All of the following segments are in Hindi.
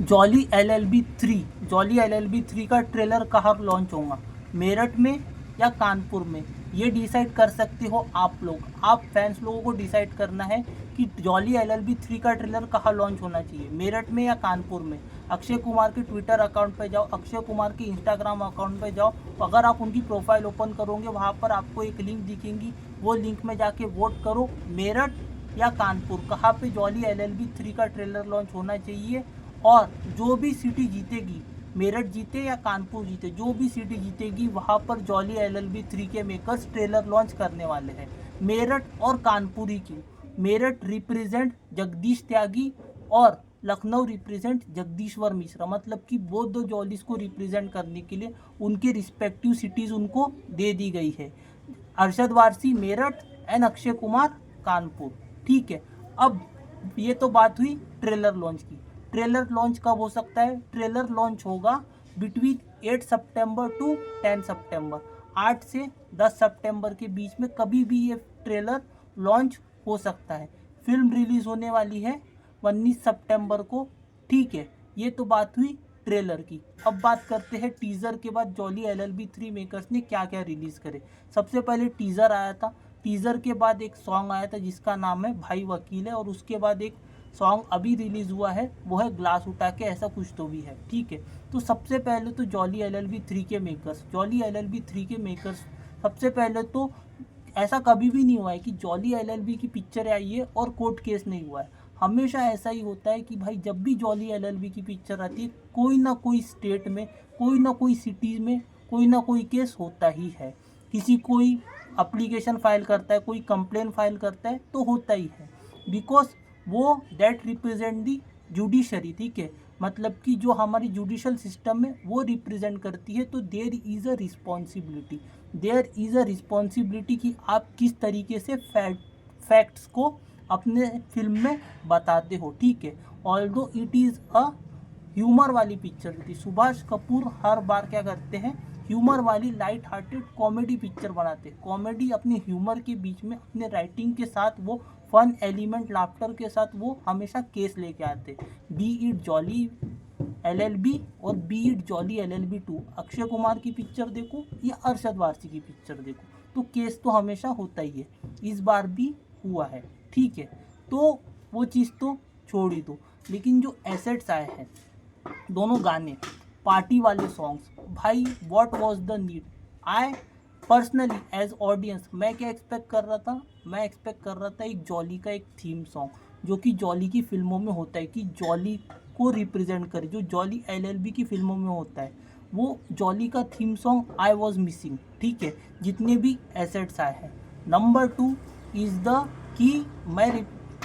जॉली LLB 3 जॉली LLB 3 का ट्रेलर कहाँ लॉन्च होगा, मेरठ में या कानपुर में, ये डिसाइड कर सकते हो आप लोग। आप फैंस लोगों को डिसाइड करना है कि जॉली LLB 3 का ट्रेलर कहाँ लॉन्च होना चाहिए, मेरठ में या कानपुर में। अक्षय कुमार के ट्विटर अकाउंट पे जाओ, अक्षय कुमार के इंस्टाग्राम अकाउंट पे जाओ, अगर आप उनकी प्रोफाइल ओपन करोगे वहाँ पर आपको एक लिंक दिखेंगी, वो लिंक में जाके वोट करो, मेरठ या कानपुर कहाँ पे जॉली LLB 3 का ट्रेलर लॉन्च होना चाहिए। और जो भी सिटी जीतेगी, मेरठ जीते या कानपुर जीते, जो भी सिटी जीतेगी वहाँ पर जॉली LLB 3 के मेकर्स ट्रेलर लॉन्च करने वाले हैं, मेरठ और कानपुर ही की। मेरठ रिप्रेजेंट जगदीश त्यागी और लखनऊ रिप्रेजेंट जगदीश्वर मिश्रा, मतलब कि वो दो जॉलीज को रिप्रेजेंट करने के लिए उनके रिस्पेक्टिव सिटीज़ उनको दे दी गई है। अरशद वारसी मेरठ एंड अक्षय कुमार कानपुर। ठीक है, अब ये तो बात हुई ट्रेलर लॉन्च की। ट्रेलर लॉन्च कब हो सकता है? ट्रेलर लॉन्च होगा बिटवीन 8 सितंबर टू 10 सितंबर, 8 से 10 सितंबर के बीच में कभी भी ये ट्रेलर लॉन्च हो सकता है। फिल्म रिलीज होने वाली है 19 सितंबर को। ठीक है, ये तो बात हुई ट्रेलर की। अब बात करते हैं टीज़र के बाद जॉली LLB 3 मेकर्स ने क्या क्या रिलीज़ करे। सबसे पहले टीज़र आया था, टीज़र के बाद एक सॉन्ग आया था जिसका नाम है भाई वकील है, और उसके बाद एक सॉन्ग अभी रिलीज़ हुआ है वो है ग्लास उठा के, ऐसा कुछ तो भी है। ठीक है, तो सबसे पहले तो जॉली LLB 3 के मेकर्स, जॉली LLB 3 के मेकर्स सबसे पहले तो ऐसा कभी भी नहीं हुआ है कि जॉली LLB की पिक्चर आई है और कोर्ट केस नहीं हुआ है। हमेशा ऐसा ही होता है कि भाई जब भी जॉली LLB की पिक्चर आती है, कोई ना कोई स्टेट में, कोई ना कोई सिटीज़ में कोई ना कोई केस होता ही है। किसी कोई अप्लीकेशन फाइल करता है, कोई कंप्लेन फाइल करता है तो होता ही है, बिकॉज वो दैट रिप्रेजेंट दी जुडिशरी। ठीक है, मतलब कि जो हमारी जुडिशल सिस्टम है वो रिप्रेजेंट करती है। तो there is a responsibility, there is a responsibility कि आप किस तरीके से फैक्ट्स को अपने फिल्म में बताते हो। ठीक है, although it is a humour वाली पिक्चर थी। सुभाष कपूर हर बार क्या करते हैं, ह्यूमर वाली लाइट हार्टेड कॉमेडी पिक्चर बनाते हैं। कॉमेडी अपने ह्यूमर के बीच में, अपने राइटिंग के साथ, वो फन एलिमेंट लाफ्टर के साथ वो हमेशा केस लेके आते, बी इट जॉली LLB और B it jolly LLB 2। Akshay Kumar की पिक्चर देखो या अरशद वारसी की पिक्चर देखो, तो केस तो हमेशा होता ही है, इस बार भी हुआ है। ठीक है, तो वो चीज़ तो छोड़ ही दो, लेकिन जो एसेट्स आए हैं, दोनों गाने, पार्टी वाले सॉन्ग्स, भाई what was the need. I personally as audience मैं क्या एक्सपेक्ट कर रहा था, मैं एक्सपेक्ट कर रहा था एक जॉली का एक थीम सॉन्ग, जो कि जॉली की फिल्मों में होता है, कि जॉली को रिप्रेजेंट करे, जो जॉली LLB की फिल्मों में होता है, वो जॉली का theme song I was missing. ठीक है, जितने भी एसेट्स आए हैं। नंबर 2 इज़ द कि मैं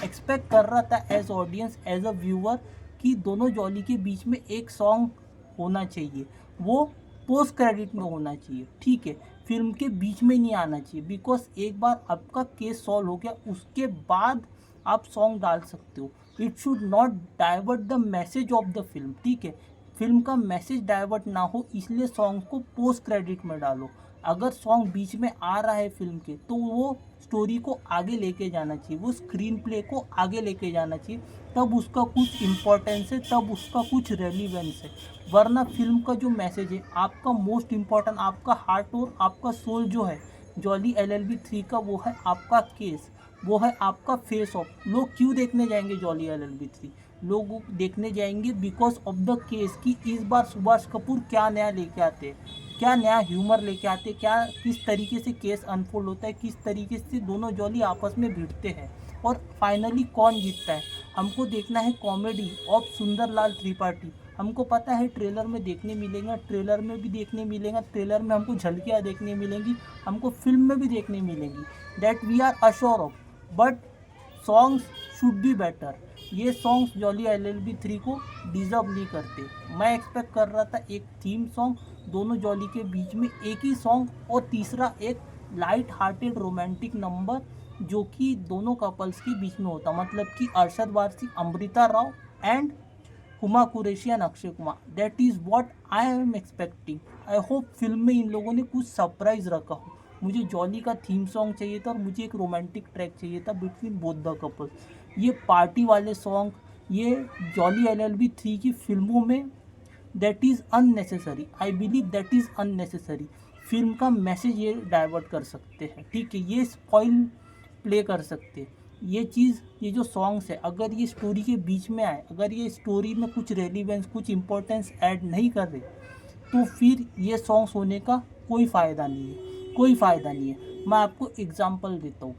एक्सपेक्ट कर रहा था as audience, as a viewer, कि दोनों जॉली के बीच में एक सॉन्ग होना चाहिए, वो पोस्ट क्रेडिट में होना चाहिए। ठीक है, फिल्म के बीच में नहीं आना चाहिए, बिकॉज एक बार आपका केस सॉल्व हो गया उसके बाद आप सॉन्ग डाल सकते हो। It should not divert the message of the film. ठीक है, फिल्म का मैसेज डाइवर्ट ना हो, इसलिए सॉन्ग को पोस्ट क्रेडिट में डालो। अगर सॉन्ग बीच में आ रहा है फिल्म के, तो वो स्टोरी को आगे लेके जाना चाहिए, वो स्क्रीन प्ले को आगे लेके जाना चाहिए, तब उसका कुछ इम्पोर्टेंस है, तब उसका कुछ रेलिवेंस है। वरना फिल्म का जो मैसेज है, आपका मोस्ट इम्पॉर्टेंट, आपका हार्ट और आपका सोल जो है जॉली LLB 3 का, वो है आपका केस, वो है आपका फेस ऑफ। लोग क्यों देखने जाएंगे जॉली LLB 3? लोग देखने जाएंगे बिकॉज ऑफ द केस, कि इस बार सुभाष कपूर क्या नया लेके आते हैं, क्या नया ह्यूमर लेके आते, क्या किस तरीके से केस अनफोल्ड होता है, किस तरीके से दोनों जॉली आपस में भिड़ते हैं, और फाइनली कौन जीतता है। हमको देखना है कॉमेडी ऑफ सुंदरलाल त्रिपाठी। हमको पता है ट्रेलर में देखने मिलेगा, ट्रेलर में भी देखने मिलेगा, ट्रेलर में हमको झलकियाँ देखने मिलेंगी, हमको फिल्म में भी देखने मिलेंगी, that we are assure of. But songs should be better. ये सॉन्ग्स जॉली LLB 3 को डिज़र्व नहीं करते। मैं एक्सपेक्ट कर रहा था एक थीम सॉन्ग दोनों जॉली के बीच में, एक ही सॉन्ग, और तीसरा एक लाइट हार्टेड रोमांटिक नंबर जो कि दोनों कपल्स के बीच में होता, मतलब कि Arshad Warsi, Amrita Rao and Huma Qureshi and Akshay Kumar. That is what I am expecting. I hope film में इन लोगों ने कुछ सरप्राइज रखा हो। मुझे जॉली का थीम सॉन्ग चाहिए था और मुझे एक रोमांटिक ट्रैक चाहिए था बिटवीन बोथ द कपल्स। ये पार्टी वाले सॉन्ग, ये जॉली LLB 3 की फिल्मों में that is unnecessary, I believe that is unnecessary. Film का मैसेज ये डाइवर्ट कर सकते हैं, ठीक है, ये स्पॉइल प्ले कर सकते हैं। ये चीज़, ये जो सॉन्ग्स है, अगर ये स्टोरी के बीच में आए, अगर ये स्टोरी में कुछ रेलिवेंस, कुछ इंपॉर्टेंस ऐड नहीं कर रहे, तो फिर ये सॉन्ग्स होने का कोई फ़ायदा नहीं है, कोई फ़ायदा नहीं है। मैं आपको एग्जांपल देता हूँ।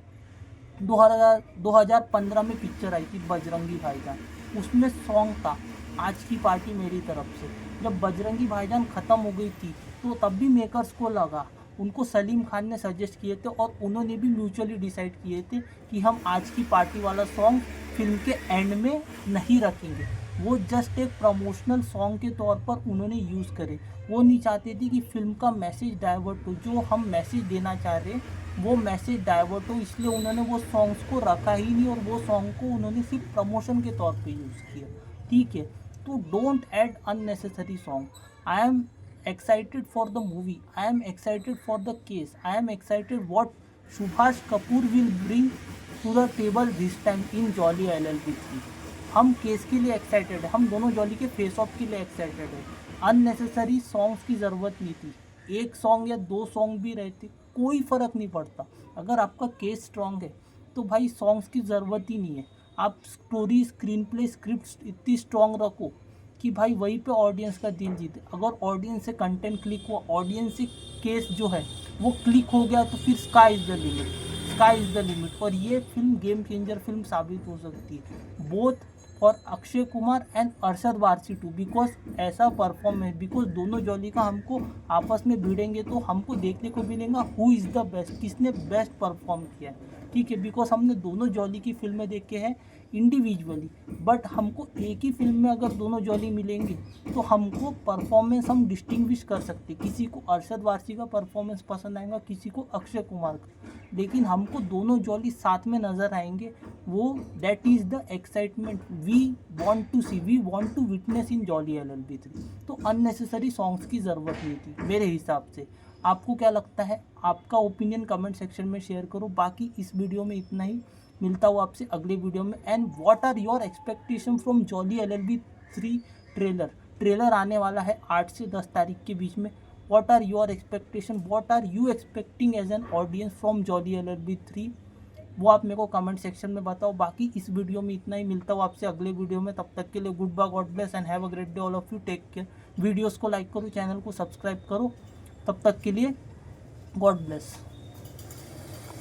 2015 में पिक्चर आई थी बजरंगी भाईजान, उसमें सॉन्ग था आज की पार्टी मेरी तरफ से। जब बजरंगी भाईजान ख़त्म हो गई थी तो तब भी मेकर्स को लगा, उनको सलीम खान ने सजेस्ट किए थे और उन्होंने भी म्यूचुअली डिसाइड किए थे कि हम आज की पार्टी वाला सॉन्ग फिल्म के एंड में नहीं रखेंगे। वो जस्ट एक प्रमोशनल सॉन्ग के तौर पर उन्होंने यूज़ करे। वो नहीं चाहते थे कि फिल्म का मैसेज डाइवर्ट हो, जो हम मैसेज देना चाह रहे वो मैसेज डाइवर्ट हो, इसलिए उन्होंने वो सॉन्ग्स को रखा ही नहीं और वो सॉन्ग को उन्होंने सिर्फ प्रमोशन के तौर पे यूज़ किया, ठीक है। तो don't add unnecessary song. I am excited for the movie, I am excited for the case, I am excited what Subhash Kapoor will bring to the table this time in Jolly LLB 3। हम केस के लिए एक्साइटेड है, हम दोनों जॉली के फेस ऑफ के लिए एक्साइटेड है। अननेसेसरी सॉन्ग्स की ज़रूरत नहीं थी, एक सॉन्ग या दो सॉन्ग भी रहते कोई फ़र्क नहीं पड़ता। अगर आपका केस स्ट्रॉन्ग है तो भाई सॉन्ग्स की ज़रूरत ही नहीं है। आप स्टोरी, स्क्रीन प्ले, स्क्रिप्ट इतनी स्ट्रॉन्ग रखो कि भाई वहीं पे ऑडियंस का दिल जीते। अगर ऑडियंस से कंटेंट क्लिक हुआ, ऑडियंस से केस जो है वो क्लिक हो गया, तो फिर sky is the limit, sky is the limit. और ये फिल्म गेम चेंजर फिल्म साबित हो सकती है, both for Akshay Kumar and Arshad Warsi too, because ऐसा परफॉर्मेंस, बिकॉज दोनों जॉली का हमको आपस में भिड़ेंगे तो हमको देखने को मिलेगा हु इज़ द बेस्ट, किसने बेस्ट परफॉर्म किया है, ठीक है। बिकॉज हमने दोनों जॉली की फिल्में देखे हैं इंडिविजुअली, बट हमको एक ही फिल्म में अगर दोनों जॉली मिलेंगे तो हमको परफॉर्मेंस हम डिस्टिंग्विश कर सकते। किसी को अरशद वारसी का परफॉर्मेंस पसंद आएगा, किसी को अक्षय कुमार का, लेकिन हमको दोनों जॉली साथ में नज़र आएंगे। वो that is the excitement we want to see, we want to witness in Jolly LLB 3। तो अननेसेसरी सॉन्ग्स की ज़रूरत नहीं थी मेरे हिसाब से। आपको क्या लगता है? आपका ओपिनियन कमेंट सेक्शन में शेयर करो। बाकी इस वीडियो में इतना ही, मिलता हूँ आपसे अगले वीडियो में। And what are your expectation from Jolly LLB 3 trailer आने वाला है 8 से 10 तारीख के बीच में। What are your expectation, what are you expecting as an audience from Jolly LLB 3, वो आप मेरे को कमेंट सेक्शन में बताओ। बाकी इस वीडियो में इतना ही, मिलता हूँ आपसे अगले वीडियो में। तब तक के लिए good bye, God bless and have a great day all of you. Take care. Videos को लाइक करो, चैनल को सब्सक्राइब करो। तब तक के लिए गॉड ब्लेस।